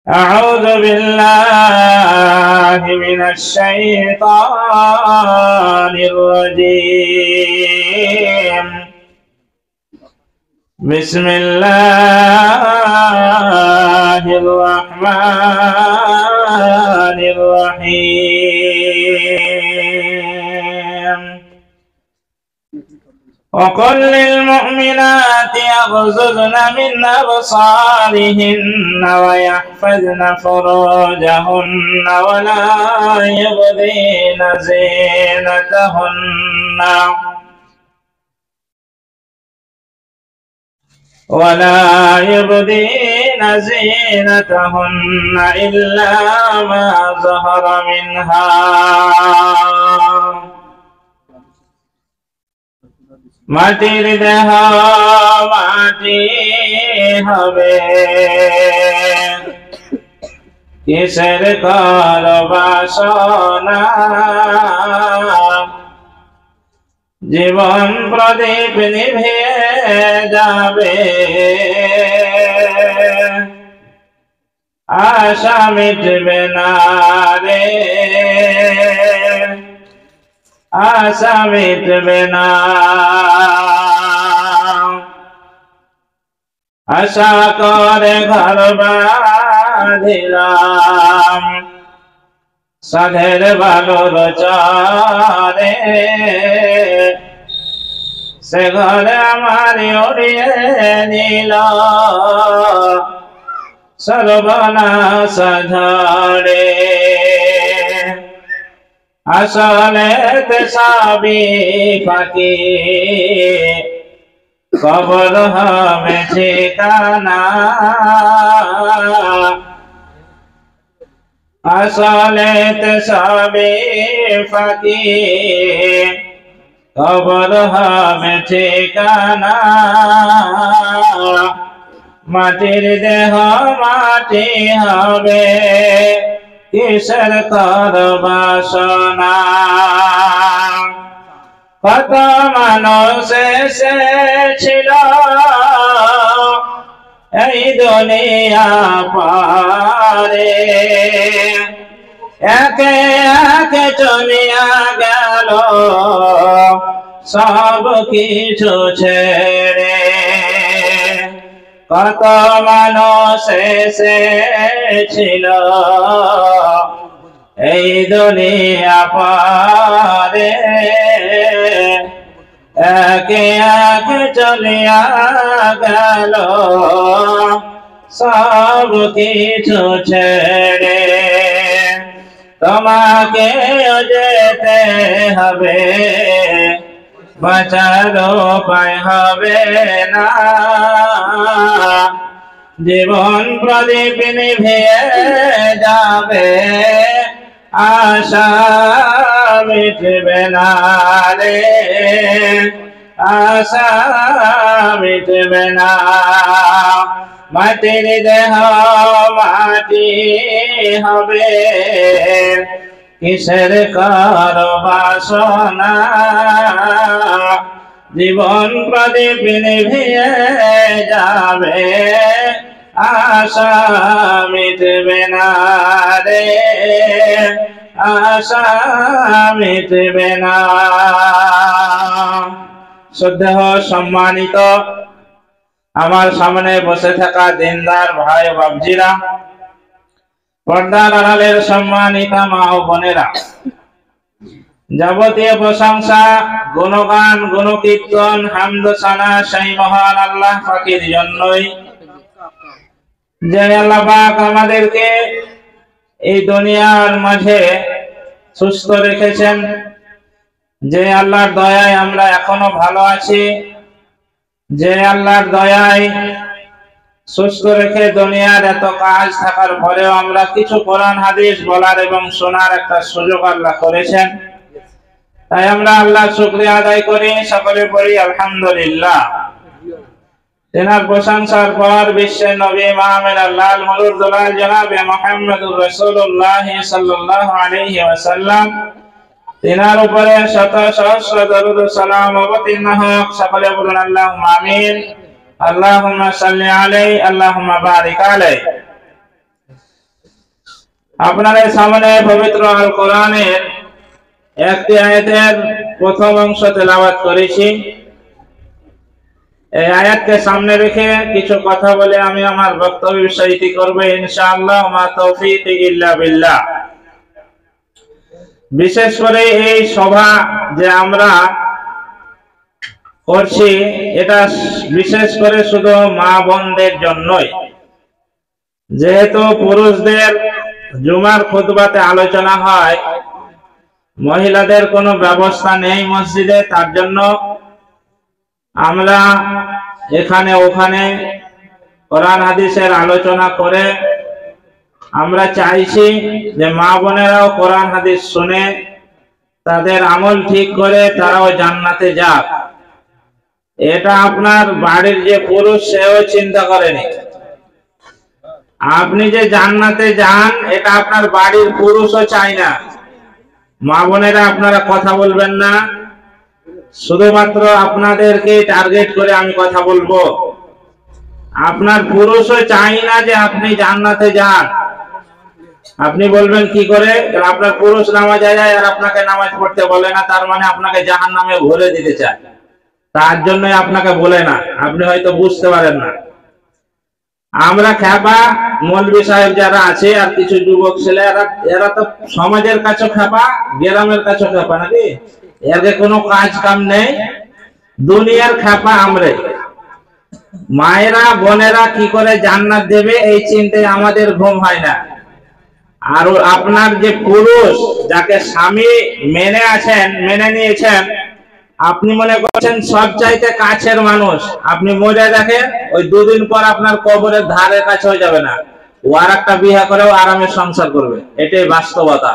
أعوذ بالله من الشيطان الرجيم. بسم الله الرحمن الرحيم. وقل للمؤمنات يغضضن من أبصارهن ويحفظن فروجهن ولا يبدين زينتهن إلا ما ظهر منها মাটির দেহ মাটি হবে, কিসের কর বাসনা, জীবন প্রদীপ নিভে যাবে, আশা মিটবে না রে, আশা মিটবে না। আশা করে ঘর বাঁধিলাম সাধের বালুর চরে, সে ঘরে আমার উড়িয়ে নিল সর্বনাশ ঝড়ে। আসলে সবই ফাঁকি, কবর হবে ঠিকানা, আসলে সবই ফাঁকি, কবর হবে ঠিকানা, মাটির দেহ মাটি হবে, কিসের কর বাসনা। কত মানুষ এসেছিল এই দুনিয়া পারে, একে একে চলিয়া গেল সব কিছু ছেড়ে। কত মানুষ এসেছিল এই দুনিয়া পারে, একে একে চলিয়া গেল সব কিছু ছেড়ে। তোমাকে যেতে হবে, বাঁচার উপায় হবে না, জীবন প্রদীপ নিভে যাবে, আশা মিটবে না রে, আশা মিটবে না। মাটির দেহ মাটি হবে, কিসের কর বাসনা, জীবন প্রদীপ নিভে যাবে, আশা মিটবে না রে, আশা মিটবে না। শ্রদ্ধেয় সম্মানিত আমার সামনে বসে থাকা দিনদার ভাই বাবজিরা, পর্দার আড়ালের সম্মানিতা মা ও বোনেরা, যাবতীয় প্রশংসা গুণগান গুণকীর্তন হামদ সানা সেই মহান আল্লাহ পাকের জন্যই, যে আল্লাহ পাক আমাদেরকে এই দুনিয়ার মাঝে সুস্থ রেখেছেন, যে আল্লাহর দয়ায় আমরা এখনো ভালো আছি, যে আল্লাহর দয়ায় সুস্থ রেখে দুনিয়ার এত কাজ থাকার পরেও আমরা কিছু কোরআন হাদিস বলার এবং শোনার একটা সুযোগ আল্লাহ করেছেন। তাই আমরা আল্লাহর শুকরিয়া আদায় করি, সকলে পড়ি আলহামদুলিল্লাহ। তেনার প্রশংসার পর বিশ্বের নবী মাহমুদ আল্লাহ মুলুক দুলাল জনাবে মুহাম্মদুর রাসূলুল্লাহ সাল্লাল্লাহু আলাইহি ওয়াসাল্লাম, তেনার উপরে শত সহস্র দরুদ সালাম অবতীর্ণ হোক। সকলে বলুন আল্লাহুম্মা আমিন। আল্লাহুম্মা সাল্লি আলাইহি, আল্লাহুম্মা বারিক আলাইহি। আপনাদের সামনে পবিত্র আল কোরআনের একটি আয়াতের প্রথম অংশ তেলাওয়াত করেছি। এই আয়াতকে সামনে রেখে কিছু কথা বলে আমি আমার বক্তব্য বিস্তারিত করব ইনশাআল্লাহ। মা তৌফিক ইল্লা বিল্লাহ। বিশেষ করে এই সভা যে আমরা করছি, এটা বিশেষ করে শুধু মা বোনদের জন্যই। যেহেতু পুরুষদের জুমার খুতবাতে আলোচনা হয়, মহিলাদের কোনো ব্যবস্থা নেই মসজিদে, তার জন্য আমরা এখানে ওখানে কোরআন হাদিসের আলোচনা করে আমরা চাইছি যে মা বোনেরাও কোরআন হাদিস শুনে তাদের আমল ঠিক করে তারাও জান্নাতে যাক। এটা আপনার বাড়ির যে পুরুষ সেও চিন্তা করেনি। আপনি যে জান্নাতে যান এটা আপনার বাড়ির পুরুষও চায় না। মা বোনেরা আপনারা কথা বলবেন না, শুধুমাত্র আপনাদেরকে টার্গেট করে আমি কথা বলবো। আপনার পুরুষও চাই না যে আপনি জান্নাতে যান। আপনি বলবেন কি করে, আপনার পুরুষ নামাজে যায় আর আপনাকে নামাজ পড়তে বলে না, তার মানে আপনাকে জাহান্নামে ভরে দিতে চায়, তার জন্য আপনাকে বলে না। আপনি হয়তো বুঝতে পারেন না। আমরা খেপা মৌলবী সাহেব যারা আছে আর কিছু যুবক ছেলে, এরা তো সমাজের কাছে খেপা, গ্রামের কাছে খেপা, নাকি? এদের কোনো কাজ কাম নেই, দুনিয়ার খেপা। আমরা মায়েরা বোনেরা কি করে জান্নাত দেবে এই চিন্তায় আমাদের ঘুম হয় না। আর আপনার যে পুরুষ যাকে স্বামী মেনে নিয়েছেন, আপনি মনে করছেন সব চাইতে কাছের মানুষ, আপনি মরে দেখেন ওই দুদিন পর আপনার কবরের ধারে কাছে হয়ে যাবে না, ও আর একটা বিয়ে করেও আরামে সংসার করবে। এটাই বাস্তবতা।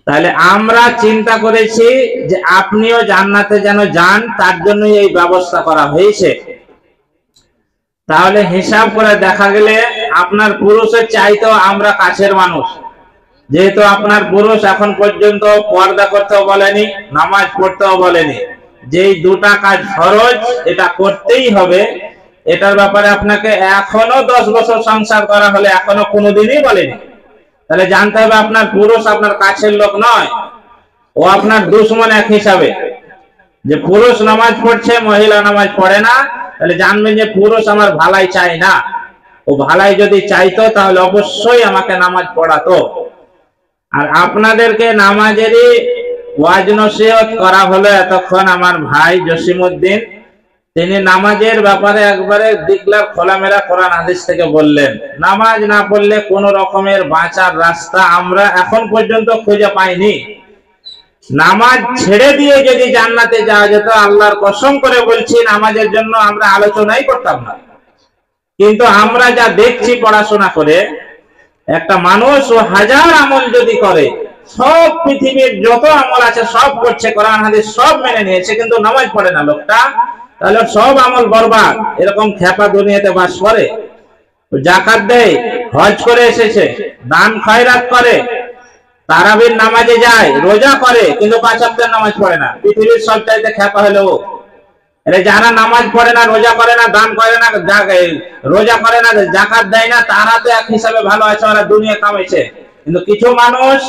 তাহলে আমরা চিন্তা করেছি যে আপনিও জান্নাতে যেন যান, তার জন্যই এই ব্যবস্থা করা হয়েছে। তাহলে হিসাব করে দেখা গেলে আপনার পুরুষের চাইতেও আমরা কাছের মানুষ। যেহেতু আপনার পুরুষ এখন পর্যন্ত পর্দা করতেও বলেনি, নামাজ পড়তেও বলেনি, যেই দুটা কাজ ফরজ এটা করতেই হবে, এটার ব্যাপারে আপনাকে এখনো 10 বছর সংসার করা হলে এখনো কোনোদিনই বলেনি। তাহলে জানতে হবে আপনার পুরুষ আপনার কাছের লোক নয়, ও আপনার দুশমন এক হিসাবে। যে পুরুষ নামাজ পড়ছে, মহিলা নামাজ পড়ে না, তাহলে জানবেন যে পুরুষ আমার ভালাই চায় না। ও ভালাই যদি চাইতো তাহলে অবশ্যই আমাকে নামাজ পড়াতো। আর আপনাদেরকে নামাজেরই ওয়াজ নসিহত করা হলো এতক্ষণ। আমার ভাই জসিমউদ্দিন তিনি নামাজের ব্যাপারে একবারে দিকলার খোলামেলা কোরআন হাদিস থেকে বললেন। নামাজ না পড়লে কোন রকমের বাঁচার রাস্তা আমরা এখন পর্যন্ত খুঁজে পাইনি। নামাজ ছেড়ে দিয়ে যদি জান্নাতে যাওয়া যেত, আল্লাহর কসম করে বলছি নামাজের জন্য আমরা আলোচনাই করতাম না। কিন্তু আমরা যা দেখছি পড়াশোনা করে, একটা মানুষ ও হাজার আমল যদি করে, সব পৃথিবীর যত আমল আছে সব করছে, কোরআন হাদিস সব মেনে নিয়েছে, কিন্তু নামাজ পড়ে না লোকটা, তাহলে সব আমল বরবাদ। এরকম খেপা দুনিয়াতে বাস করে। যাকাত দেয়, হজ করে এসেছে, দান খয়রাত করে, তারাবির নামাজে যায়, রোজা করে, কিন্তু 5 ওয়াক্তের নামাজ পড়ে না। পৃথিবীর সব চাইতে খেপা হলো ও। যারা নামাজ পড়ে না, রোজা করে না, দান করে না, রোজা করে না, যাকাত দেয় না, তারা তো এক হিসাবে ভালো আছে, ওরা দুনিয়া কামাইছে। কিন্তু কিছু মানুষ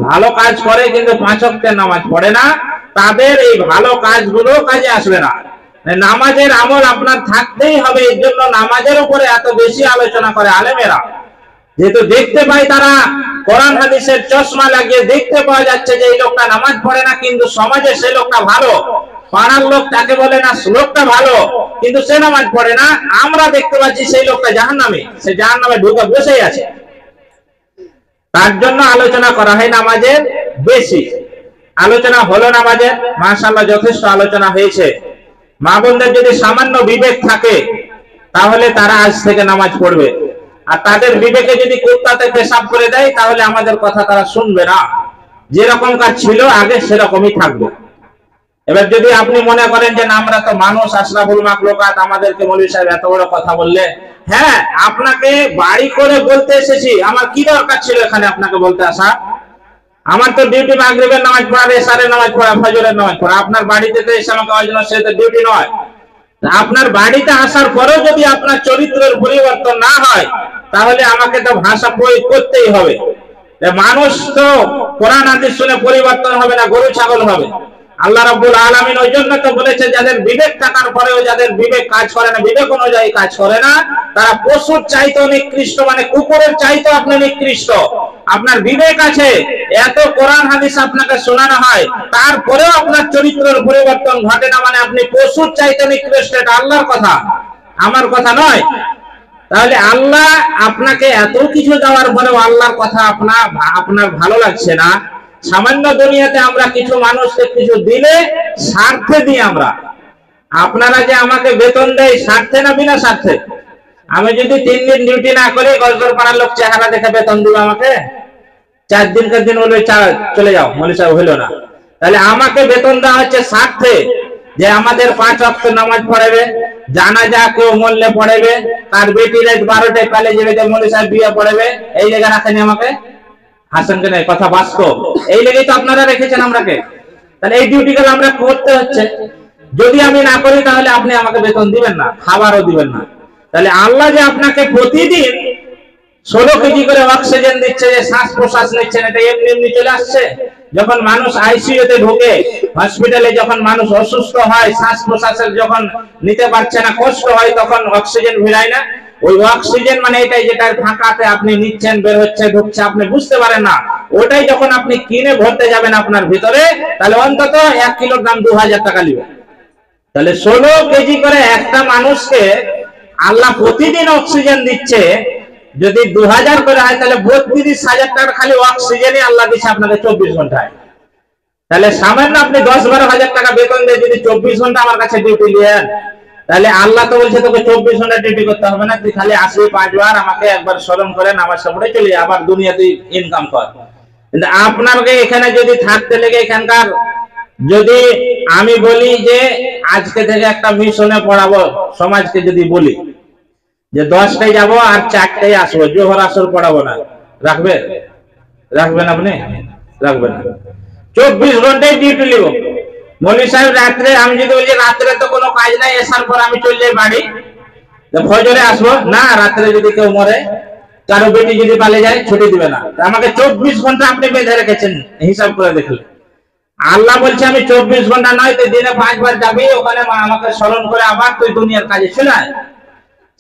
ভালো কাজ করে কিন্তু 5 ওয়াক্তের নামাজ পড়ে না, তাদের এই ভালো কাজগুলো কাজে আসবে না। নামাজের আমল আপনার থাকতেই হবে। এর জন্য নামাজের উপরে এত বেশি আলোচনা করে আলেমেরা। যেহেতু দেখতে পাই তারা কোরআন হাদিসের চশমা লাগিয়ে দেখতে পাওয়া যাচ্ছে যে এই লোকটা নামাজ পড়ে না, কিন্তু সমাজে সে লোকটা ভালো। পাড়ার লোক তাকে বলে না লোকটা ভালো, কিন্তু সে নামাজ পড়ে না। আমরা দেখতে পাচ্ছি সেই লোকটা জাহান্নামে, সে জাহান্নামে ঢুকে বসেই আছে। তার জন্য আলোচনা করা হয় নামাজের বেশি। আলোচনা হলো নামাজের, মাশাআল্লাহ যথেষ্ট আলোচনা হয়েছে। মা বোনদের যদি সামান্য বিবেক থাকে তাহলে তারা আজ থেকে নামাজ পড়বে। আর তাদের বিবেকে যদি কুত্তাতে পেশাব করে দেয় তাহলে আমাদের কথা তারা শুনবে না। যেরকম কাজ ছিল আগে সেরকমই থাকবে। এবার যদি আপনি মনে করেন যে না আমরা তো মানুষ, আশরাফুল মাখলুকাত, আমাদেরকে মৌলভী সাহেব এত বড় কথা বললেন, হ্যাঁ আপনাকে বাড়ি করে বলতে এসেছি। আমার কি দরকার ছিল এখানে আপনাকে বলতে আসা? আমার তো ডিউটি মাগরিবের নামাজ পড়া, এশারের নামাজ পড়া, ফজরের নামাজ পড়া। আপনার বাড়িতে তো এসে আমাকে ওয়াজ নসিহতের ডিউটি নয়। আপনার বাড়িতে আসার পরেও যদি আপনার চরিত্রের পরিবর্তন না হয় তাহলে আমাকে তো ভাষা প্রয়োগ করতেই হবে। মানুষ তো কোরআন হাদিস শুনে পরিবর্তন হবে না, গরু ছাগল হবে। আল্লাহ রাব্বুল আলামিন ওই জন্য তো বলেছে যাদের বিবেক থাকার পরেও যাদের বিবেক কাজ করে না, বিবেক অনুযায়ী কাজ করে না, তারা পশুর চাইতেও নিকৃষ্ট, মানে কুকুরের চাইতেও আপনি নিকৃষ্ট। আপনার বিবেক আছে, এত কোরআন হাদিস আপনাকে শোনানো হয়, তারপরেও আপনার চরিত্রের পরিবর্তন ঘটে না, মানে আপনি পশুর চাইতে নিকৃষ্ট। এটা আল্লাহর কথা, আমার কথা নয়। তাহলে আল্লাহ আপনাকে এত কিছু দেওয়ার পরেও আল্লাহর কথা আপনার ভালো লাগছে না। সামান্য দুনিয়াতে আমরা কিছু মানুষকে কিছু দিলে স্বার্থে দিই আমরা। আপনারা যে আমাকে বেতন দেয় স্বার্থে না বিনা স্বার্থে? আমি যদি 3 দিন ডিউটি না করে গজদর পাড়ার লোক চেহারা দেখে বেতন দিবে আমাকে? 4 দিনকার দিন বলবে চলে যাও মৌলভী সাহেব, হইলো না। তাহলে আমাকে বেতন দেওয়া হচ্ছে স্বার্থে, যে আমাদের 5 ওয়াক্ত নামাজ পড়াবে, জানাজা কেউ মরলে পড়াবে, তার বেটি রাত 12টায় পালে যাবে, মৌলভী সাহেব বিয়ে পড়াবে। এই জায়গা রাখেনি আমাকে, হাসান কেন কথা বাস্তব। এই লেগেই তো আপনারা রেখেছেন আমরাকে। তাহলে এই ডিউটিগুলো আমরা করতে হচ্ছে। যদি আমি না করি তাহলে আপনি আমাকে বেতন দিবেন না, খাবারও দিবেন না। তাহলে আল্লাহ যে আপনাকে প্রতিদিন 16 কেজি করে অক্সিজেন দিচ্ছে, যে শ্বাস প্রশ্বাস নিচ্ছেন, এটা এমনি এমনি চলে আসছে? যখন মানুষ আইসিইউতে ঢোকে, হসপিটালে যখন মানুষ অসুস্থ হয়, শ্বাস প্রশ্বাসের যখন নিতে পারছে না, কষ্ট হয়, তখন অক্সিজেন ভিড়ায় না? ওই অক্সিজেন মানে এটাই, যেটা ফাঁকাতে আপনি নিচ্ছেন, বের হচ্ছে, ঢুকছে, আপনি বুঝতে পারেন না। ওটাই যখন আপনি কিনে ভরতে যাবেন আপনার ভিতরে, তাহলে অন্তত 1 কিলোর দাম 2000 টাকা নেবে। তাহলে 16 কেজি করে একটা মানুষকে আল্লাহ প্রতিদিন অক্সিজেন দিচ্ছে। যদি 2000 করে হয় তাহলে 32,000 টাকা খালি অক্সিজেনই আল্লাহ দিচ্ছে আপনাকে 24 ঘন্টায়। তাহলে সামান্য আপনি 10-12 হাজার টাকা বেতন দিয়ে যদি 24 ঘন্টা আমার কাছে ডিউটি নেন, তাহলে আল্লাহ তো বলছে তোকে 24 ঘন্টা ডিউটি করতে হবে না, তুই খালি আসবি 5 বার, আমাকে একবার স্মরণ করে নামাজ পড়ে চলে আবার দুনিয়াতে ইনকাম কর। কিন্তু আপনাকে এখানে যদি থাকতে লেগে, এখানকার যদি আমি বলি যে আজকে থেকে একটা মিশনে পড়াবো সমাজকে, যদি বলি যে 10টায় যাবো আর 4টায় আসবো, জোহর আসর পড়াবো না, রাখবেন? আপনি রাখবেন না। 24 ঘন্টায় ডিউটি নিব। মৌলভী সাহেব রাত্রে, আমি যদি বলি রাত্রে তো কোনো কাজ নাই, এসার পর আমি চলে যাই বাড়ি, ফজরে আসবো না, রাত্রে যদি কেউ মরে, কারো বেটি যদি পালে যায়, ছুটি দিবে না। আমাকে 24 ঘন্টা আপনি বেঁধে রেখেছেন, হিসাব করে দেখলে। আল্লাহ বলছে আমি 24 ঘন্টা নয়, তুই দিনে 5 বার যাবি, ওখানে আমাকে স্মরণ করে আবার তুই দুনিয়ার কাজে চলে।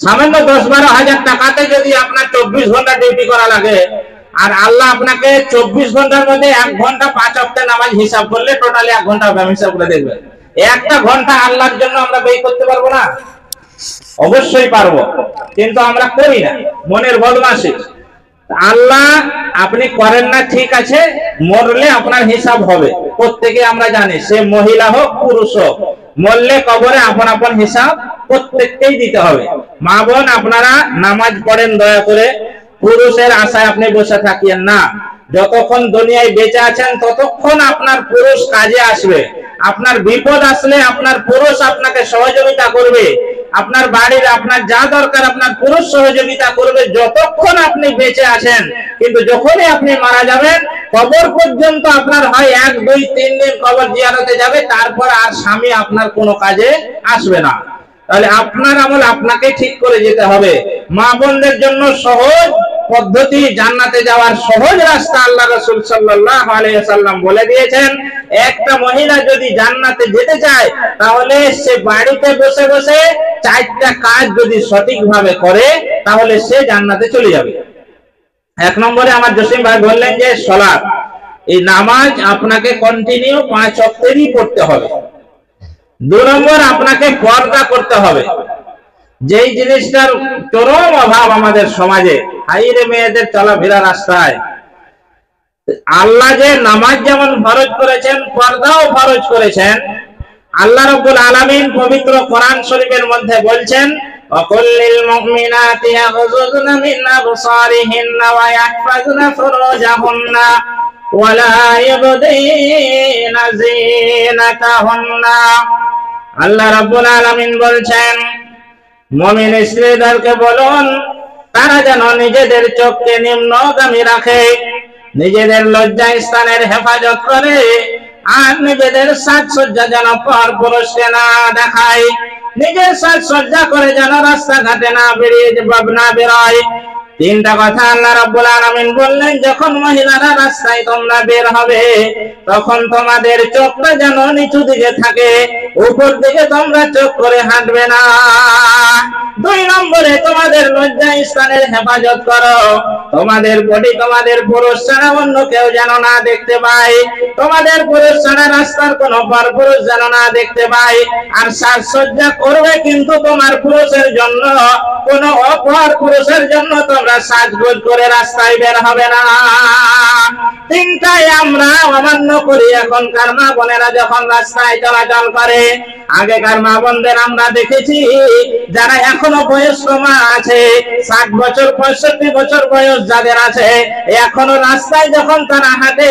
সামান্য 10-12 হাজার টাকাতে যদি আপনার 24 ঘন্টা ডিউটি করা লাগে, আর আল্লাহ আপনাকে 24 ঘন্টার মধ্যে 1 ঘন্টা 5 ওয়াক্ত নামাজ হিসাব করলে টোটালি 1 ঘন্টা হবে। হিসাব করে দেখবেন, 1টা ঘন্টা আল্লাহর জন্য আমরা ব্যয় করতে পারবো না? অবশ্যই পারবো, কিন্তু আমরা করি না, মনের বদমাশি। আল্লাহ আপনি করেন না, ঠিক আছে, মরলে আপনার হিসাব হবে, প্রত্যেকে আমরা জানি, সে মহিলা হোক পুরুষ হোক, মরলে কবরে আপন আপন হিসাব প্রত্যেককেই দিতে হবে। মা বোন আপনারা নামাজ পড়েন দয়া করে, পুরুষের আশায় আপনি বসে থাকিয়েন না। যতক্ষণ দুনিয়ায় বেঁচে আছেন ততক্ষণ আপনার পুরুষ কাজে আসবে। আপনার বিপদ আসলে আপনার পুরুষ আপনাকে সহযোগিতা করবে, আপনার বাড়ির আপনার যা দরকার আপনার পুরুষ সহযোগিতা করবে যতক্ষণ আপনি বেঁচে আছেন। কিন্তু যখনই আপনি মারা যাবেন, কবর পর্যন্ত আপনার হয় 1, 2, 3 দিন কবর জিয়ারতে যাবে, তারপর আর স্বামী আপনার কোনো কাজে আসবে না। তাহলে আপনার আমল আপনাকে ঠিক করে যেতে হবে। মা বোনদের জন্য সহজ পদ্ধতি, জান্নাতে যাওয়ার সহজ রাস্তা আল্লাহ রাসূল সাল্লাল্লাহু আলাইহি ওয়াসাল্লাম বলে দিয়েছেন। একটা মহিলা যদি জান্নাতে যেতে চায়, তাহলে সে বাড়িতে বসে বসে 4টা কাজ যদি সঠিকভাবে করে, তাহলে সে জান্নাতে চলে যাবে। 1 নম্বরে আমার জসিম ভাই বললেন যে সালাত, এই নামাজ আপনাকে কন্টিনিউ 5 ওয়াক্তেরই পড়তে হবে। 2 নম্বর আপনাকে পর্দা করতে হবে, যেই জিনিসটার চরম অভাব আমাদের সমাজে। হাইরে মেয়েদের চলাফেরা রাস্তায়, আল্লাহ যে নামাজ যেমন ফরজ করেছেন, পর্দাও ফরজ করেছেন। আল্লাহ রাব্বুল আলামিন পবিত্র কোরআন শরীফের মধ্যে বলছেন, ওয়াকুল্লিল মুমিনাতি ইয়াগযুযনা মিন আবসারিহিন্না ওয়া ইয়াহফাযনা ফুরুজাহুন্না ওয়া লা ইবদিনা যিনাতাহুন্না। আল্লাহ রাব্বুল আলামিন বলছেন, মুমিন স্ত্রীদেরকে বলুন তারা যেন নিজেদের চোখকে নিম্নগামী রাখে, নিজেদের লজ্জা স্থানের হেফাজত করে, আর নিজেদের সাজসজ্জা যেন পর পুরুষকে না দেখায়, নিজের সাজসজ্জা করে যেন রাস্তাঘাটে না বেরোয়। তিনটা কথা আল্লাহ রাব্বুল আলামিন বললেন, যখন মহিলারা রাস্তায় তোমরা বের হবে তখন তোমাদের চোখটা যেন নিচু দিকে থাকে, উপর দিকে তোমরা চোখ করে হাঁটবে না। 2 নম্বরে তোমাদের লজ্জা স্থানের হেফাজত করো, তোমাদের বডি তোমাদের পুরুষ ছাড়া অন্য কেউ যেন না দেখতে পায়, তোমাদের পুরুষ ছাড়া রাস্তার কোনো পরপুরুষ যেন না দেখতে পায়। আর সাজসজ্জা করবে কিন্তু তোমার পুরুষের জন্য, কোনো অপর পুরুষের জন্য তোমরা সাজগোজ করে রাস্তায় বের হবে না। তিনটাই আমরা অমান্য করি এখনকার মা বোনেরা যখন রাস্তায় চলাচল করে। আগেকার মা বোনদের আমরা দেখেছি যারা এখনো বয়স্ক মা আছে, 60 বছর 65 বছর বয়স যাদের আছে, এখনো রাস্তায় যখন তারা হাঁটে,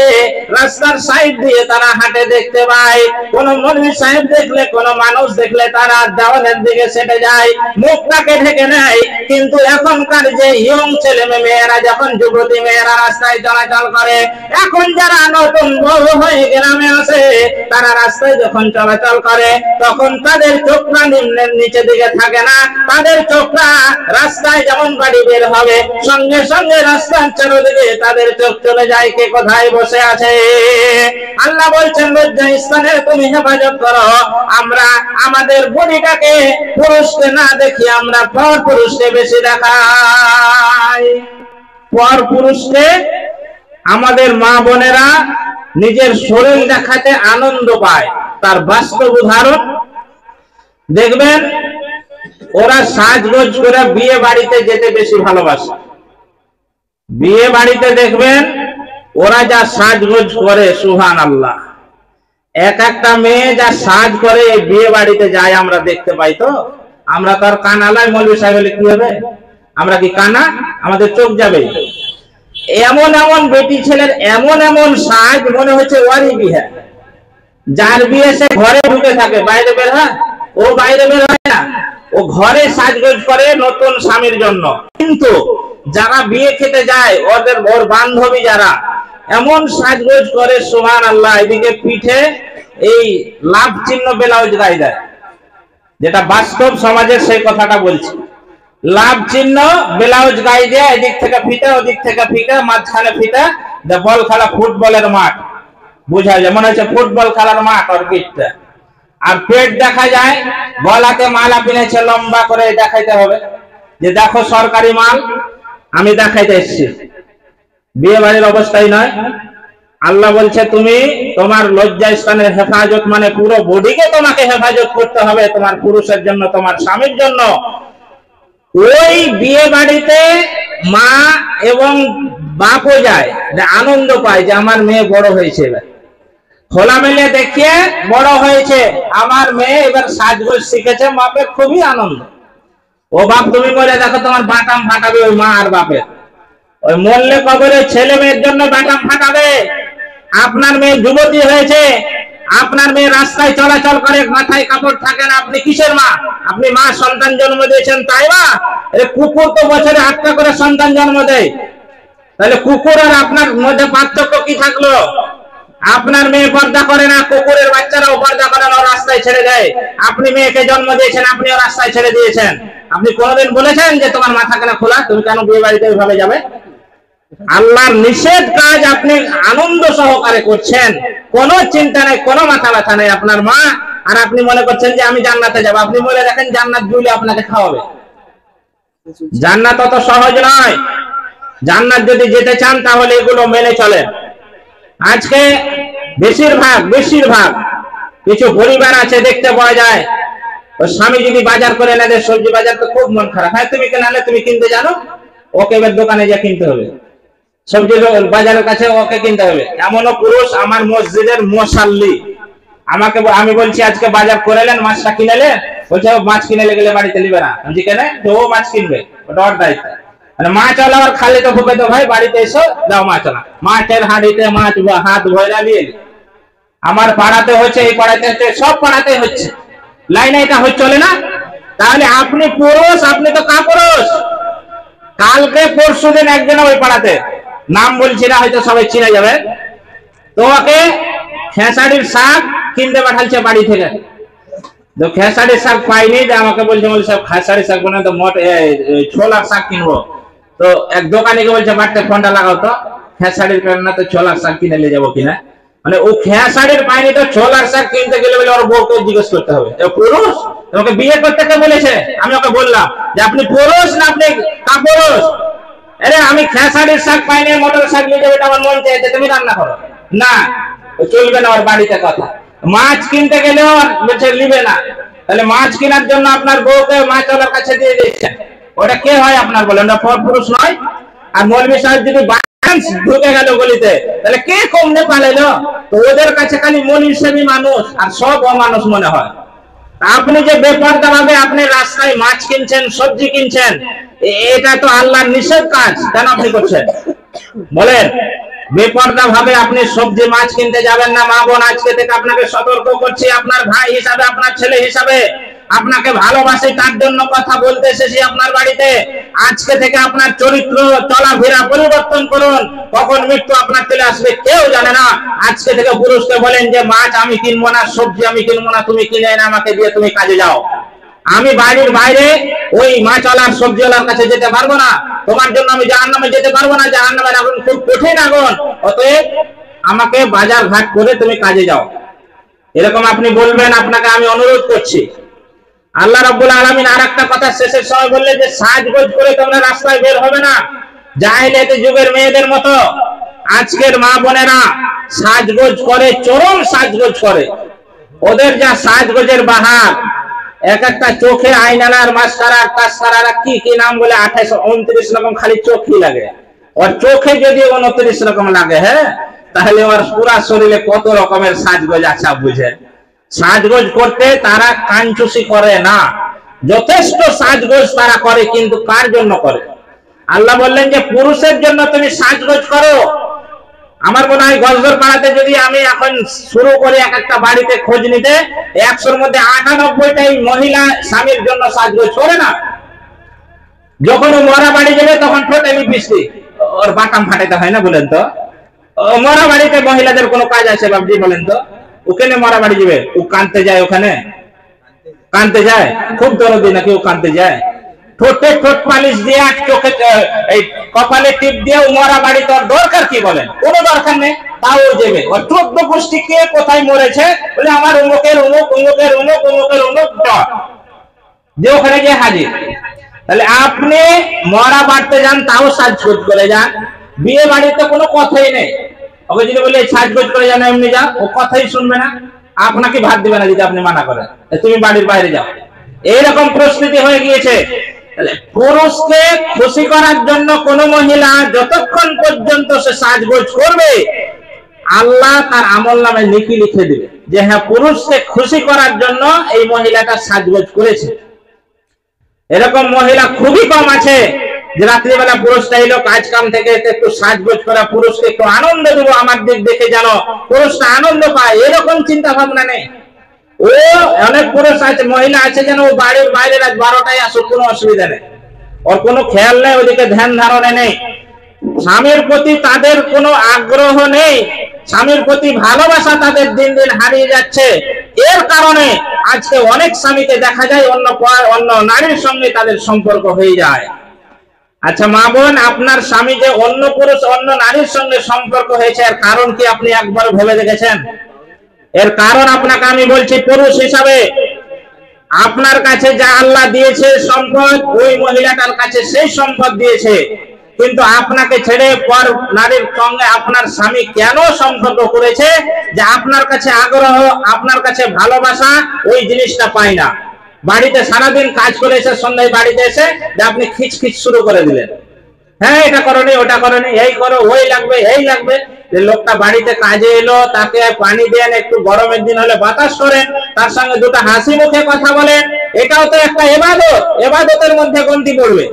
রাস্তার সাইড দিয়ে তারা হাঁটে দেখতে পায়। কোন মৌলভী সাহেব দেখলে, কোন মানুষ দেখলে তারা দেওয়ালের দিকে সেটে যায়, মুখটাকে ঢেকে নেয়। কিন্তু এখনকার যে ইয়ং ছেলে মেয়েরা, যখন যুবতী মেয়েরা রাস্তায় চলাচল করে, এখন যারা নতুন বউ হয়ে গ্রামে আসে, তারা রাস্তায় যখন চলাচল করে তখন তাদের চোখটা নিম্নের নিচে দিকে থাকে না, তাদের চোখটা রাস্তায় যেমন বাড়ি বের হবে সঙ্গে সঙ্গে রাস্তার চারদিকে তাদের চোখ চলে যায় কে কোথায় বসে আছে। আল্লাহ বলছেন লজ্জা স্থানের তুমি হেফাজত করো। আমরা আমাদের বডিটাকে পুরুষকে না দেখি, আমরা পর পুরুষকে বেশি দেখাই। পর পুরুষকে আমাদের মা বোনেরা নিজের শরীর দেখাতে আনন্দ পায়। তার বাস্তব উদাহরণ দেখবেন, ওরা সাজগোজ করে বিয়ে বাড়িতে যেতে বেশি ভালোবাসে। বিয়ে বাড়িতে দেখবেন ওরা যা সাজগোজ করে, সুবহানাল্লাহ। এক একটা মেয়ে যা সাজ করে এই বিয়ে বাড়িতে যায় আমরা দেখতে পাই। তো আমরা তো আর কানালাই মৌলভী সাহেব হলে কি হবে? আমরা কি কানা? আমাদের চোখ যাবে। এমন এমন বেটি ছেলের এমন এমন সাজ, মনে হচ্ছে ওরই বিয়ে। যার বিয়ে সে ঘরে ঢুকে থাকে, বাইরে বের হয়? ও বাইরে বের হয় না, ও ঘরে সাজগোজ করে নতুন স্বামীর জন্য। কিন্তু যারা বিয়ে খেতে যায়, ওর বান্ধবী যারা এমন সাজগোজ করে, সুবহানাল্লাহ। এদিকে পিঠে এই লাভ চিহ্ন ব্লাউজ গায়ে দেয়, যেটা বাস্তব সমাজের সেই কথাটা বলছি। লাভ চিহ্ন ব্লাউজ গায়ে দেয়, এদিক থেকে ফিটা ওদিক থেকে ফিটা, মাঝখানে ফিটা, বল খেলা ফুটবলের মাঠ বোঝা যায়, মনে হচ্ছে ফুটবল খেলার মাঠ ওর পিঠটা। আর পেট দেখা যায়, গলাতে মালা পিনেছে লম্বা করে, দেখাইতে হবে যে দেখো সরকারি মাল আমি দেখাইতে এসেছি। বিয়ে বাড়ির অবস্থায় নয়। আল্লাহ বলছে তুমি তোমার লজ্জা স্থানের হেফাজত, মানে পুরো বডিকে তোমাকে হেফাজত করতে হবে, তোমার পুরুষের জন্য, তোমার স্বামীর জন্য। ওই বিয়ে বাড়িতে মা এবং বাপও যায়, আনন্দ পায় যে আমার মেয়ে বড় হয়েছে, এবার খোলামেলে দেখিয়ে বড় হয়েছে আমার মেয়ে, এবার সাজগোজ শিখেছে, বাপের খুবই আনন্দ। ও বাপ তুমি বলে দেখো তোমার বাটাম ফাটাবে ওই মা আর বাপের। ওই মরলে কবরে ছেলে মেয়ের জন্য বাটাম ফাটাবে। আপনার মেয়ে যুবতী হয়েছে, আপনার মেয়ে রাস্তায় চলাচল করে, মাথায় কাপড় থাকে না, আপনি কিসের মা? আপনি মা, সন্তান জন্ম দিয়েছেন তাই না? কুকুর তো বছরে 8টা করে সন্তান জন্ম দেয়, তাহলে কুকুর আর আপনার মধ্যে পার্থক্য কি থাকলো? আপনার মেয়ে পর্দা করে না, কুকুরের বাচ্চারাও পর্দা করে না, রাস্তায় ছেড়ে দেয়। আপনি মেয়েকে জন্ম দিয়েছেন, আপনিও রাস্তায় ছেড়ে দিয়েছেন। আপনি কোনোদিন বলেছেন যে তোমার মাথা কেন খোলা, তুমি কেন বিয়ে বাড়িতে ওইভাবে যাবে? আল্লাহর নিষেধ কাজ আপনি আনন্দ সহকারে করছেন, কোনো চিন্তা নেই, কোনো মাথা ব্যথা নেই আপনার মা। আর আপনি মনে করছেন যে আমি জান্নাতে যাব। আপনি বলে দেখেন জান্নাত জুইলে আপনাকে খাওয়াবে। জান্নাত অত সহজ নয়। জান্নাত যদি যেতে চান তাহলে এগুলো মেনে চলেন। আজকে বেশিরভাগ কিছু পরিবার আছে, দেখতে পাওয়া যায় ওর স্বামী যদি বাজার করে এনে দেয়, সবজি বাজার, তো খুব মন খারাপ। হ্যাঁ তুমি কেন আনলে, তুমি কিনতে জানো? ওকে এবার দোকানে যা কিনতে হবে, সবজি বাজারের কাছে ওকে কিনতে হবে। এমনও পুরুষ আমার মসজিদের মুসাল্লি, আমাকে আমি বলছি আজকে বাজার করে এলেন, মাছটা কিনেলেন, বলছে মাছ কিনে গেলে বাড়িতে নিবে না। বলছি কেন? তো ও মাছ কিনবে, ওটা ওর দায়িত্ব। মানে মাছ আলা আর খালি তো ফুকে তো ভাই বাড়িতে এসো দাও মাছ আলা, মাছের হাঁড়িতে মাছ হাত ভয়রা দিয়ে। আমার পাড়াতে হচ্ছে, এই পাড়াতে হচ্ছে, সব পাড়াতে হচ্ছে, লাইনে এটা হচ্ছে, চলে না? তাহলে আপনি পুরুষ, আপনি তো কাপুরুষ। কালকে পরশু দিন একজন ওই পাড়াতে, নাম বলছি না, হয়তো সবাই চিনে যাবে, তো ওকে খেসারির শাক কিনতে পাঠাচ্ছে বাড়ি থেকে। তো খেসারির শাক পাইনি, আমাকে বলছে সাহেব খেসারির শাক বলে তো মোট ছোলার শাক কিনবো। তো এক দোকানিকে বলছে বাড়তে ফোনটা লাগাও তো, খেসারির প্যান্ট না তো ছোলার শাক কিনে নিয়ে যাবো কিনা। মানে ও খেসারির পায়নি তো ছোলার শাক কিনতে গেলে বলে ওর বউকে জিজ্ঞেস করতে হবে, পুরুষ তোমাকে বিয়ে করতে কে বলেছে? আমি ওকে বললাম যে আপনি পুরুষ না আপনি কাপুরুষ? আরে আমি খেসারির শাক পাইনি, মটর শাক নিয়ে যাবে, আমার মন চাইছে, তুমি রান্না করো না, চলবে না। ওর বাড়িতে কথা, মাছ কিনতে গেলেও বলছে নিবে না। তাহলে মাছ কেনার জন্য আপনার বউকে মাছওয়ালার কাছে দিয়ে দিচ্ছেন, ওটা কে হয় আপনার বলেন? ওটা পুরুষ নয়? আর মৌলভী সাহেব যদি ঢুকে গেল গলিতে, তাহলে কে কমনে পালাইলো? তো ওদের কাছে খালি মনীষী মানুষ আর সব অমানুষ মনে হয়। আপনি যে বেপরদা ভাবে আপনি রাস্তায় মাছ কিনছেন, সবজি কিনছেন, এটা তো আল্লাহর নিষেধ কাজ, কেন আপনি করছেন বলেন? বেপরদা ভাবে আপনি সবজি মাছ কিনতে যাবেন না। মা বোন, আজকে থেকে আপনাকে সতর্ক করছি, আপনার ভাই হিসাবে, আপনার ছেলে হিসাবে, আপনাকে ভালোবাসি তার জন্য কথা বলতে এসেছি আপনার বাড়িতে। আজকে থেকে আপনার চরিত্র চলাফেরা পরিবর্তন করুন, কখন মৃত্যু আপনার চলে আসবে কেউ জানে না। আজকে থেকে পুরুষকে বলেন যে মাছ আমি কিনবো না, সবজি আমি কিনবো না, তুমি কিনে এনে আমাকে দিয়ে তুমি কাজে যাও। আমি বাড়ির বাইরে ওই মাছওয়ালার সবজিওয়ালার কাছে যেতে পারবো না, তোমার জন্য আমি জাহান্নামে যেতে পারবো না, জাহান্নামের আগুন খুব কঠিন আগুন, অতএব আমাকে বাজার ঘাট করে তুমি কাজে যাও, এরকম আপনি বলবেন। আপনাকে আমি অনুরোধ করছি। আল্লাহ রাব্বুল আলামিন আরেকটা কথা শেষের সময় বললেন যে সাজগোজ করে তোমরা রাস্তায় বের হবে না, জাহেলিয়াতের যুগের মেয়েদের মতো। আজকের মা বোনেরা সাজগোজ করে, চরম সাজগোজ করে, ওদের যা সাজগোজের বাহার, এক একটা চোখে আইনালার মাস্কারা টাস্কারা কি কি নাম বলে 28 29 রকম খালি চোখই লাগে। ওর চোখে যদি 29 রকম লাগে, হ্যাঁ, তাহলে ওর পুরা শরীরে কত রকমের সাজগোজ আছে বুঝেন। সাজগোজ করতে তারা কাঞ্চুসি করে না, যথেষ্ট সাজগোজ তারা করে, কিন্তু কার জন্য করে? আল্লাহ বললেন যে পুরুষের জন্য তুমি সাজগোজ করো। আমার মনে হয় গজর পাড়াতে যদি আমি এখন শুরু করি এক একটা বাড়িতে খোঁজ নিতে, 100-র মধ্যে 98টাই মহিলা স্বামীর জন্য সাজগোজ করে না। যখন ও মরা বাড়ি যাবে তখন ঠোঁটে লিপস্টিক, ওর বাটাম ফাটাতে হয় না বলেন তো? মরা বাড়িতে মহিলাদের কোনো কাজ আছে বাবজি বলেন তো? ওখানে মরা বাড়ি যাবে, ও কানতে যায়, ওখানে কানতে যায়, খুব দরদি নাকি ও কানতে যায়? ঠোঁটে ঠোঁট পালিশ দিয়ে, আর চোখে এই কপালে টিপ দিয়ে মরা বাড়ি, তোর দরকার কি বলেন? কোনো দরকার নেই, তাও যাবে। ওর 14 গোষ্ঠী কে কোথায় মরেছে বলে আমার অমুকের অমুক, অমুকের অমুক, অমুকের অমুক, যে ওখানে গিয়ে হাজির। তাহলে আপনি মরা বাড়তে যান, তাও সাজগোজ করে যান। বিয়ে বাড়িতে কোনো কথাই নেই, ওকে যদি বলে সাজগোজ করে যান এমনি যা, ও কথাই শুনবে না, আপনাকে ভাত দিবে না যদি আপনি মানা করেন, তুমি বাড়ির বাইরে যাও। এইরকম পরিস্থিতি হয়ে গিয়েছে। পুরুষকে খুশি করার জন্য কোন মহিলা যতক্ষণ পর্যন্ত সে সাজগোজ করবে, আল্লাহ তার আমলনামায় নেকি লিখে দিবে যে হ্যাঁ, পুরুষকে খুশি করার জন্য এই মহিলাটা সাজগোজ করেছে। এরকম মহিলা খুবই কম আছে যে রাত্রিবেলা পুরুষটা এলো কাজ কাম থেকে, একটু সাজগোজ করা, পুরুষকে একটু আনন্দ দেবো, আমার দিক দেখে জানো পুরুষটা আনন্দ পায়, এরকম চিন্তা ভাবনা নেই। ও অনেক পুরুষ আছে, মহিলা আছে যেন ও বাড়ির বাইরে রাত 12টায় আসুক, কোনো অসুবিধা নেই, ওর কোনো খেয়াল নেই, ওদিকে ধ্যান ধারণা নেই, স্বামীর প্রতি তাদের কোনো আগ্রহ নেই, স্বামীর প্রতি ভালোবাসা তাদের দিন দিন হারিয়ে যাচ্ছে। এর কারণে আজকে অনেক স্বামীকে দেখা যায় অন্য নারীর সঙ্গে তাদের সম্পর্ক হয়ে যায়। আচ্ছা মা বোন, আপনার স্বামী যে অন্য পুরুষ অন্য নারীর সঙ্গে সম্পর্ক হয়েছে, এর কারণ কি আপনি একবার ভেবে দেখেছেন? এর কারণ আপনাকে আমি বলছি, পুরুষ হিসাবে আপনার কাছে যা আল্লাহ দিয়েছে সম্পদ, ওই মহিলাটার কাছে সেই সম্পদ দিয়েছে, কিন্তু আপনাকে ছেড়ে পর নারীর সঙ্গে আপনার স্বামী কেন সম্পর্ক করেছে? যে আপনার কাছে আগ্রহ, আপনার কাছে ভালোবাসা, ওই জিনিসটা পায় না। বাড়িতে সারাদিন কাজ করে এসে সন্ধ্যায় বাড়িতে এসে যে আপনি খিচখিচ শুরু করে দিলেন, হ্যাঁ এটা করনি, ওটা করনি, এই করো, ওই লাগবে, এই লাগবে। লোকটা বাড়িতে কাজে এলো, তাকে পানি দেন, একটু গরমের দিন হলে বাতাস করেন, তার সঙ্গে দুটো হাসি মুখে কথা বলেন, এটাও তো একটা ইবাদত, ইবাদতের মধ্যে গন্তি পড়বে।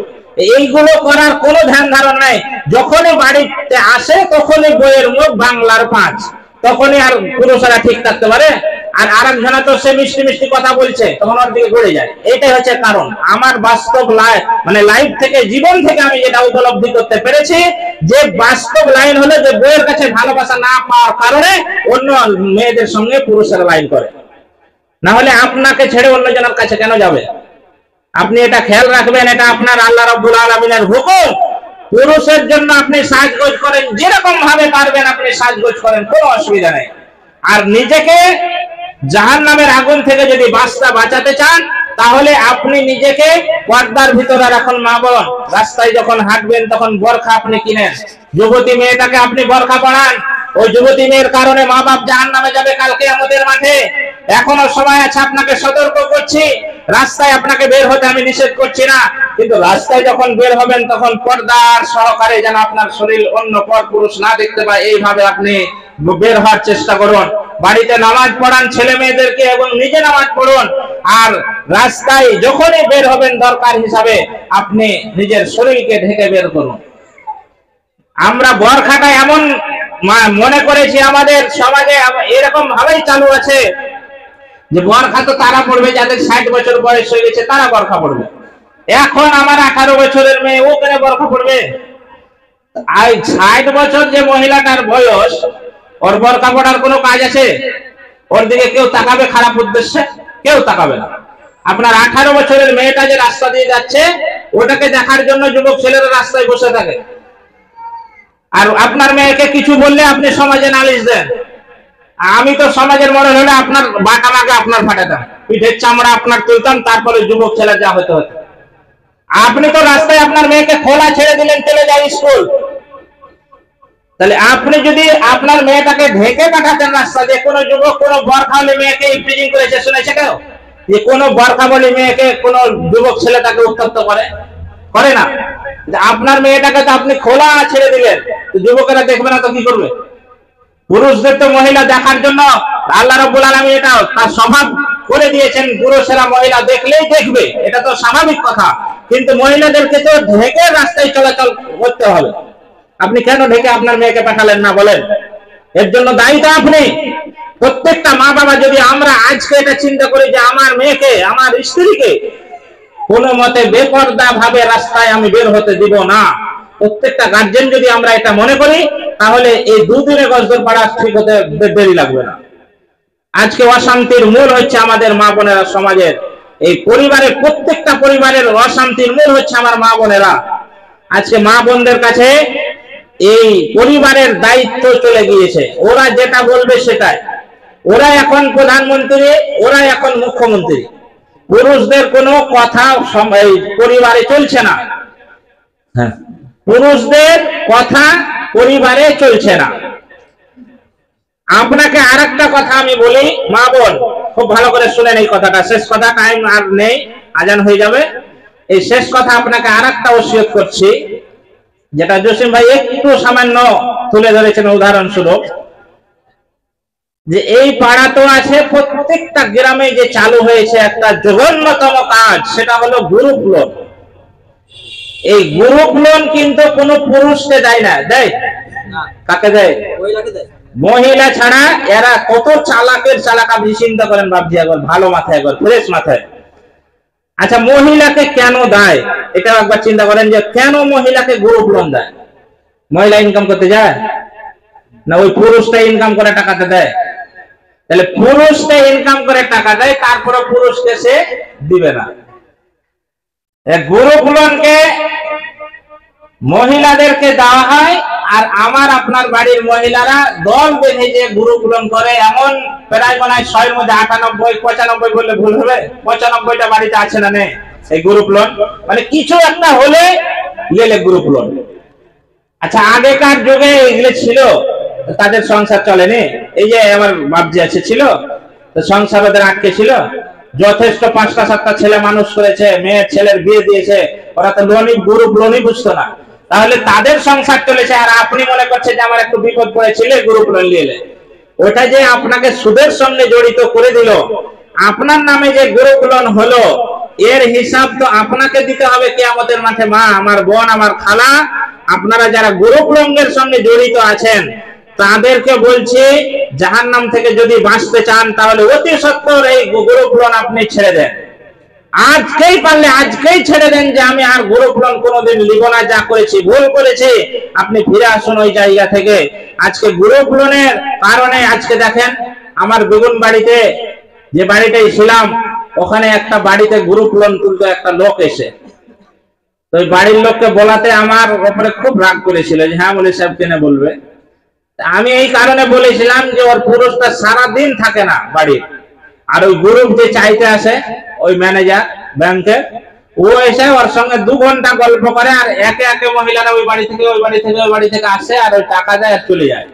এইগুলো করার কোনো ধ্যান ধারণা নাই। যখনই বাড়িতে আসে তখনই বইয়ের মুখ বাংলার 5, তখনই আর পুরুষেরা ঠিক থাকতে পারে। আর আরেকজনা তো সে মিষ্টি মিষ্টি কথা বলছে, তখন ওর দিকে ঘুরে যায়। এটাই হচ্ছে কারণ। আমার বাস্তব লাইফ থেকে, জীবন থেকে আমি যেটা উপলব্ধি করতে পেরেছি, যে বাস্তব লাইন হলো যে বইয়ের কাছে ভালোবাসা না পাওয়ার কারণে অন্য মেয়েদের সঙ্গে পুরুষের লাইন করে। না হলে আপনাকে ছেড়ে অন্যজনের কাছে কেন যাবে? আপনি এটা খেয়াল রাখবেন, এটা আপনার আল্লাহ রাব্বুল আলামিনের হুকুম। পুরুষের জন্য আপনি সাজগোজ করেন, যেরকম ভাবে পারবেন আপনি সাজগোজ করেন, কোনো অসুবিধা নেই। আর নিজেকে জাহান্নামের আগুন থেকে যদি বাঁচাতে চান, তাহলে আপনি নিজেকে পর্দার ভিতরে রাখুন। মা বোন, রাস্তায় যখন হাঁটবেন তখন বোরখা আপনি কিনেন, যুবতী মেয়েটাকে আপনি বোরখা পরান। ওই যুবতী মেয়ের কারণে মা বাপ জাহান্নামে যাবে কাল কিয়ামতের মাঠে। এখনো সময় আছে, আপনাকে সতর্ক করছি। রাস্তায় আপনাকে বের হতে আমি নিষেধ করছি না, কিন্তু রাস্তায় যখন বের হবেন তখন পর্দার সহকারে যেন আপনার শরীর অন্য পর পুরুষ না দেখতে পায়, এইভাবে আপনি বের হওয়ার চেষ্টা করুন। বাড়িতে নামাজ পড়ান ছেলে মেয়েদেরকে এবং নিজে নামাজ পড়ুন। আর রাস্তায় যখনই বের হবেন দরকার হিসাবে আপনি নিজের শরীরকে ঢেকে বের করুন। আমরা বোরখাটা এমন মনে করেছি, আমাদের সমাজে এরকম ভাবেই চালু আছে যে বোরখা তো তারা পড়বে যাদের 60 বছর বয়স হয়ে গেছে, তারা বোরখা পড়বে। এখন আমার 18 বছরের মেয়ে, ও কেন বোরখা পড়বে? আর 60 বছর যে মহিলাটার বয়স, ওর বোরখা পড়ার কোনো কাজ আছে? ওর দিকে কেউ তাকাবে খারাপ উদ্দেশ্যে? কেউ তাকাবে না। আপনার 18 বছরের মেয়েটা যে রাস্তা দিয়ে যাচ্ছে, ওটাকে দেখার জন্য যুবক ছেলেরা রাস্তায় বসে থাকে। আর আপনার মেয়েকে কিছু বললে আপনি সমাজে নালিশ দেন। আমি তো সমাজের মডেল হলে আপনার বাটা মাকে আপনার ফাটাতাম, পিঠের চামড়া আপনার তুলতাম, তারপরে যুবক ছেলে যা হতে হতো। আপনি তো রাস্তায় আপনার মেয়েকে খোলা ছেড়ে দিলেন, চলে যাই স্কুল। তাহলে আপনি যদি আপনার মেয়েটাকে ঢেকে পাঠাতেন রাস্তা দিয়ে, কোন যুবক কোন বোরখা বলে মেয়েকে ইফটিজিং করেছে শুনেছে কেউ? যে কোন বোরখা বলে মেয়েকে কোন যুবক ছেলেটাকে উত্তপ্ত করে না। আপনার মেয়েটাকে তো আপনি খোলা ছেড়ে দিলেন, যুবকেরা দেখবে না তো কি করবে? পুরুষদের তো মহিলা দেখার জন্য আল্লাহ রাব্বুল আলামিন এটা তার স্বভাব করে দিয়েছেন, পুরুষেরা মহিলা দেখলেই দেখবে, এটা তো স্বাভাবিক কথা। কিন্তু মহিলাদেরকে তো ঢেকে রাস্তায় চলাচল করতে হবে। আপনি কেন ঢেকে আপনার মেয়েকে পাঠালেন না বলেন? এর জন্য দায়ী তো আপনি। প্রত্যেকটা মা বাবা যদি আমরা আজকে এটা চিন্তা করি যে আমার মেয়েকে, আমার স্ত্রীকে কোন মতে বেপরদা ভাবে রাস্তায় আমি বের হতে দিব না, প্রত্যেকটা গার্জেন যদি আমরা এটা মনে করি, তাহলে এই দুদিনে গজদর পাড়া ঠিক হতে দেরি লাগবে না। আজকে অশান্তির মূল হচ্ছে আমাদের মা বোনেরা, সমাজের এই পরিবারের প্রত্যেকটা পরিবারের অশান্তির মূল হচ্ছে আমার মা বোনেরা। আজকে মা বোনদের কাছে এই পরিবারের দায়িত্ব চলে গিয়েছে, ওরা যেটা বলবে সেটাই। ওরা এখন প্রধানমন্ত্রী, ওরা এখন মুখ্যমন্ত্রী। পুরুষদের কোনো কথা পরিবারে চলছে না। হ্যাঁ, পুরুষদের কথা পরিবারে চলছে না। আপনাকে আরেকটা কথা আমি বলি, মা বোন খুব ভালো করে শুনেন এই কথাটা, শেষ কথা, টাইম আর নেই, আজান হয়ে যাবে। এই শেষ কথা আপনাকে আরেকটা ওসিয়ত করছি, যেটা জসিম ভাই একটু সামান্য তুলে ধরেছেন উদাহরণস্বরূপ, যে এই পাড়া তো আছে, প্রত্যেকটা গ্রামে যে চালু হয়েছে একটা জঘন্যতম কাজ, সেটা হলো গ্রুপ লোন। এই গ্রুপ লোন কিন্তু কোনো পুরুষকে দেয় না, দেয়? কাকে দেয়? মহিলা ছাড়া। এরা কত চালাকের চালাক আপনি চিন্তা করেন ভাবছি একবার, ভালো মাথায়, একবার ফ্রেশ মাথায়। আচ্ছা, মহিলাকে কেন দেয় এটা একবার চিন্তা করেন, যে কেন মহিলাকে গ্রুপ লোন দেয়? মহিলা ইনকাম করতে যায় না ওই পুরুষটা ইনকাম করে টাকাতে দেয়? তাহলে পুরুষটা ইনকাম করে টাকা দেয়, তারপরে পুরুষকে সে দিবে না। গ্রুপ লোনকে মহিলাদেরকে দেওয়া হয়, আর আমার আপনার বাড়ির মহিলারা দল বেঁধে যে গ্রুপ লোন করে, এমন প্রায় মনে হয় 100 এর মধ্যে 98, 95 বললে ভুল হবে, 95টা বাড়িতে আছে না নেই এই গ্রুপ লোন। মানে কিছু একটা হলে লেলে গ্রুপ লোন। আচ্ছা, আগেকার যুগে এগুলো ছিল, তাদের সংসার চলেনি। এই যে আমার বাপজি আছে ছিল, তো সংসার ওদের আটকে ছিল, যথেষ্ট 5টা 7টা ছেলে মানুষ করেছে, মেয়ের ছেলের বিয়ে দিয়েছে, ওরা তো লোনই, গ্রুপ লোনই বুঝতো না। তাহলে তাদের সংসার চলেছে, আর আপনি মনে করছেন যে আমার একটু বিপদ পড়েছিল গ্রুপ লোন নিলে, ওটা যে আপনাকে সুদের সঙ্গে জড়িত করে দিল। আপনার নামে যে গ্রুপ লোন হলো, এর হিসাব তো আপনাকে দিতে হবে কিয়ামতের মাঠে। মা, আমার বোন, আমার খালা, আপনারা যারা গ্রুপ লোনের সঙ্গে জড়িত আছেন, তাদেরকে বলছি, জাহান্নাম থেকে যদি বাঁচতে চান তাহলে অতি সত্বর এই গ্রুপ লোন আপনি ছেড়ে দেন। আজকেই পারলে আজকেই ছেড়ে দেন, যে আমি আর গ্রুপ লোন কোনোদিন নিব না, যা করেছি ভুল করেছি। আপনি ফিরে আসুন ওই জায়গা থেকে। আজকে গ্রুপ লোনের কারণে আজকে দেখেন আমার বেগুন বাড়িতে, যে বাড়িটাই ছিলাম, ওখানে একটা বাড়িতে গ্রুপ লোন তুলতো একটা লোক এসে। তো ওই বাড়ির লোককে বলাতে আমার উপরে খুব রাগ করেছিল যে হ্যাঁ মৌলভী সাহেব কেন বলবে। আমি এই কারণে বলেছিলাম যে ওর পুরুষটা সারাদিন থাকে না বাড়ির, আর ওই গ্রুপ যে চাইতে আসে ওই ম্যানেজার ব্যাংকে, ও এসে ওর সঙ্গে 2 ঘন্টা গল্প করে, আর একে একে মহিলারা ওই বাড়ি থেকে ওই বাড়ি থেকে ওই বাড়ি থেকে আসে আর ওই টাকা দেয় আর চলে যায়।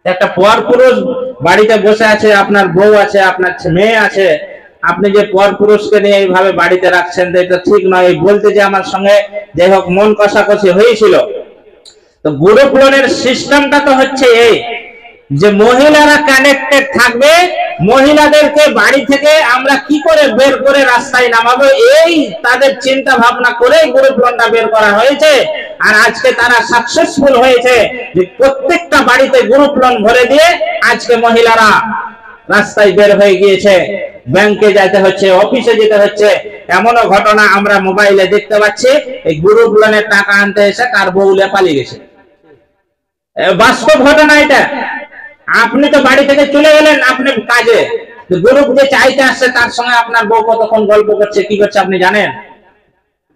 একটা পর পুরুষ বাড়িতে বসে আছে, আপনার বউ আছে, আপনার মেয়ে আছে, আপনি যে পর পুরুষকে নিয়ে এইভাবে বাড়িতে রাখছেন এটা ঠিক নয়। বলতে যে আমার সঙ্গে যাই হোক মন কষাকষি হয়েছিল। তো গ্রুপ লোনের সিস্টেমটা তো হচ্ছে এই যে মহিলারা কানেক্টেড থাকবে, মহিলাদেরকে বাড়ি থেকে আমরা কি করে বের করে রাস্তায় নামাবো এই তাদের চিন্তা ভাবনা করে গ্রুপ লোনটা বের করা হয়েছে। আর আজকে তারা সাকসেসফুল হয়েছে যে প্রত্যেকটা বাড়িতে গ্রুপ লোন ভরে দিয়ে আজকে মহিলারা রাস্তায় বের হয়ে গিয়েছে, ব্যাংকে যেতে হচ্ছে, অফিসে যেতে হচ্ছে। এমনও ঘটনা আমরা মোবাইলে দেখতে পাচ্ছি, এই গ্রুপ লোনের টাকা আনতে এসে তার বউলে পালিয়ে গেছে। বাস্তব ঘটনা এটা। আপনি তো বাড়ি থেকে চলে গেলেন আপনি কাজে, গ্রুপ যে চাইতে আসছে তার সঙ্গে আপনার বউ কতক্ষণ গল্প করছে কি করছে আপনি জানেন?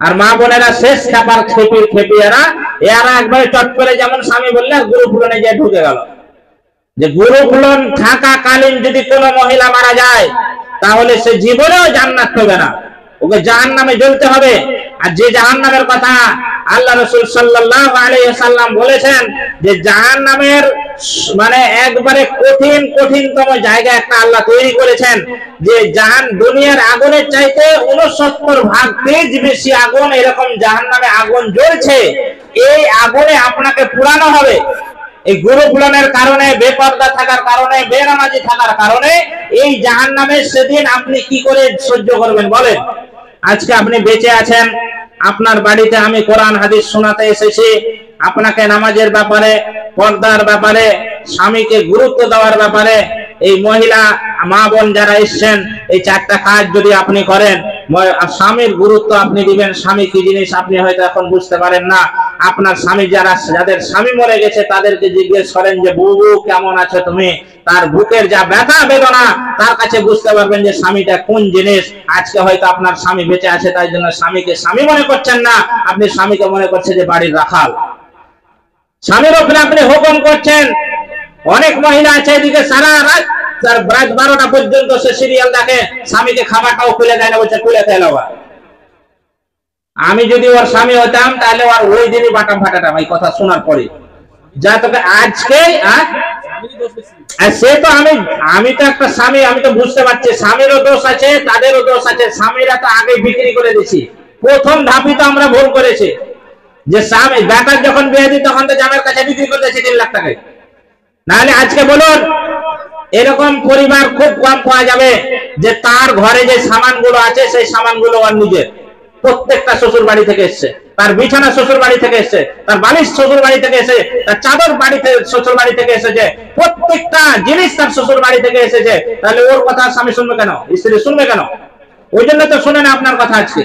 আর মা বোনেরা শেষ খেপার খেপি এরা একবারে চট করে যেমন স্বামী বললে গ্রুপ লোনে যে ঢুকে গেল। যে গ্রুপ লোন থাকাকালীন যদি কোনো মহিলা মারা যায় তাহলে সে জীবনেও জান্নাত হবে না, ওকে জাহান্নামে জ্বলতে হবে। আর যে জাহান্নামের কথা আল্লাহ রাসূল সাল্লাল্লাহু আলাইহি ওয়াসাল্লাম বলেছেন যে জাহান্নামের মানে একবারে কঠিনতম জায়গা একটা আল্লাহ তৈরি করেছেন, যে দুনিয়ার আগুনের চাইতে 69 ভাগ তেজ বেশি আগুন এরকম জাহান্নামে আগুন জ্বলছে। এই আগুনে আপনাকে পুরানো হবে। এই গ্রুপ লোনের কারণে, বেপরদা থাকার কারণে, বেনামাজি থাকার কারণে এই জাহান্নামের সেদিন আপনি কি করে সহ্য করবেন বলেন? আজকে আপনি বেঁচে আছেন, আপনার বাড়িতে আমি কোরআন হাদিস শোনাতে এসেছি, আপনাকে নামাজের ব্যাপারে, পর্দার ব্যাপারে, স্বামীকে গুরুত্ব দেওয়ার ব্যাপারে, এই মহিলা মা বোন যারা এসছেন এই 4টা কাজ যদি আপনি করেন, স্বামীর গুরুত্ব আপনি দিবেন। স্বামী কি জিনিস আপনি হয়তো এখন বুঝতে পারেন না। আপনার স্বামী যাদের স্বামী মরে গেছে তাদেরকে জিজ্ঞেস করেন যে বউ কেমন আছো তুমি, তার বুকের যা ব্যথা বেদনা তার কাছে বুঝতে পারবেন যে স্বামীটা কোন জিনিস। আজকে হয়তো আপনার স্বামী বেঁচে আছে তাই জন্য স্বামীকে স্বামী মনে করছেন না, আপনি স্বামীকে মনে করছেন যে বাড়ির রাখাল। স্বামীর উপরে আপনি হুকুম করছেন। অনেক মহিলা আছে এদিকে সারা রাত 12টা পর্যন্ত সে সিরিয়াল দেখে, স্বামীকে খাবারটাও খুলে দেয় না, বলছে খুলে খেলো। আমি যদি ওর স্বামী হতাম তাহলে ওর ওই দিনই বাটাম ফাটাতাম এই কথা শোনার পরে। যা তোকে আজকে সে তো আমি তো একটা স্বামী, আমি তো বুঝতে পারছি স্বামীরও দোষ আছে তাদেরও দোষ আছে। স্বামীরা তো আগে বিক্রি করে দিছি, প্রথম ধাপই তো আমরা ভুল করেছি যে স্বামী বেটার যখন বিয়ে দিই তখন তো জামের কাছে বিক্রি করে দিয়েছি 3 লাখ টাকায়। নাহলে আজকে বলুন এরকম পরিবার খুব কম পাওয়া যাবে যে তার ঘরে যে সামানগুলো আছে সেই সামানগুলো আর নিজের। প্রত্যেকটা শ্বশুর বাড়ি থেকে এসছে, তার বিছানা শ্বশুর বাড়ি থেকে এসছে, তার বালিশ শ্বশুর বাড়ি থেকে এসে, তার চাদর বাড়িতে শ্বশুর বাড়ি থেকে এসেছে, প্রত্যেকটা জিনিস তার শ্বশুর বাড়ি থেকে এসেছে। তাহলে ওর কথা স্বামী শুনবে কেন, স্ত্রী শুনবে কেন? ওই জন্য তো শুনে না আপনার কথা। আজকে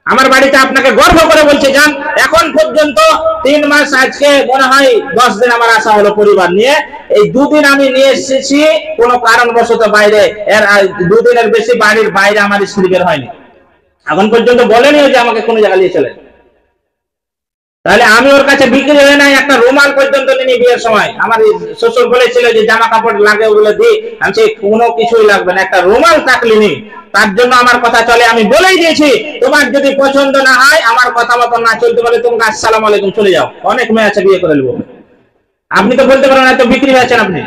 আমার বাড়িতে আপনাকে গর্ব করে বলছে যান, এখন পর্যন্ত 3 মাস, আজকে মনে হয় 10 দিন আমার আসা হলো পরিবার নিয়ে। এই 2 দিন আমি নিয়ে এসেছি কোনো কারণবশত বাইরে, এর 2 দিনের বেশি বাড়ির বাইরে আমার স্ত্রী বের হয়নি। এখন পর্যন্ত বলেনিও যে আমাকে কোনো জায়গায় নিয়ে চলে। তাহলে আমি ওর কাছে বিক্রি হয়ে নাই, একটা রুমাল পর্যন্ত নিনি বিয়ের সময়। আমার শ্বশুর বলেছিল যে জামা কাপড় লাগে ওগুলো দিই, আমি সেই কোনো কিছুই লাগবে না, একটা রুমাল থাকলিনি। তার জন্য আমার কথা চলে, আমি বলেই দিয়েছি তোমার যদি পছন্দ না হয়, আমার কথা মতো না চলতে পারে, তোমাকে আসসালামু আলাইকুম চলে যাও। অনেক মেয়ে আছে বিয়ে করে নেবো। আপনি তো বলতে পারেন এত বিক্রি হয়েছেন আপনি।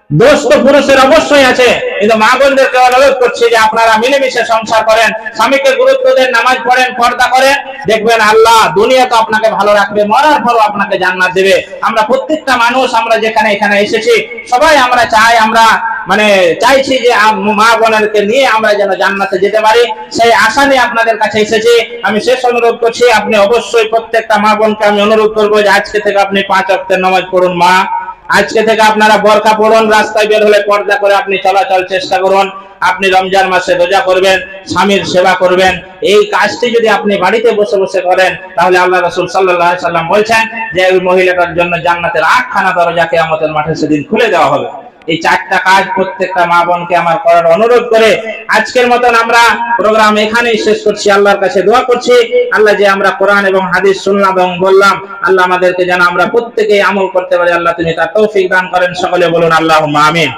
দোষ তো পুরুষের অবশ্যই আছে, কিন্তু মা বোনদেরকে অনুরোধ করছি যে আপনারা মিলেমিশে সংসার করেন, স্বামীকে গুরুত্ব দেন, নামাজ পড়েন, পর্দা করেন, দেখবেন আল্লাহ দুনিয়া তো আপনাকে ভালো রাখবে, মরার পরও আপনাকে জান্নাত দেবে। আমরা প্রত্যেকটা মানুষ আমরা যেখানে এখানে এসেছি সবাই আমরা চাই, আমরা চাইছি যে মা বোনদেরকে নিয়ে আমরা যেন জান্নাতে যেতে পারি, সেই আশা নিয়ে আপনাদের কাছে এসেছি। আমি শেষ অনুরোধ করছি, আপনি অবশ্যই প্রত্যেকটা মা বোনকে আমি অনুরোধ করবো যে আজকে থেকে আপনি 5 ওয়াক্তের নামাজ পড়ুন। মা আজকে থেকে আপনারা বোরকা পরুন, রাস্তায় বের হলে পর্দা করে আপনি চলাচল চেষ্টা করুন। আপনি রমজান মাসে রোজা করবেন, স্বামীর সেবা করবেন। এই কাজটি যদি আপনি বাড়িতে বসে বসে করেন তাহলে আল্লাহ রাসূল সাল্লাল্লাহু আলাইহি সাল্লাম বলছেন যে ওই মহিলাটার জন্য জান্নাতের 8খানা দরজা কিয়ামতের মাঠে সেদিন খুলে দেওয়া হবে। এই চারটা কাজ প্রত্যেকটা মা বোনকে আমার করার অনুরোধ করে আজকের মতন আমরা প্রোগ্রাম এখানেই শেষ করছি। আল্লাহর কাছে দোয়া করছি আল্লাহ যে আমরা কোরআন এবং হাদিস শুনলাম এবং বললাম আল্লাহ আমাদেরকে যেন আমরা প্রত্যেকেই আমল করতে পারি, আল্লাহ তুমি তার তৌফিক দান করেন। সকলে বলুন আল্লাহুম্মা আমিন।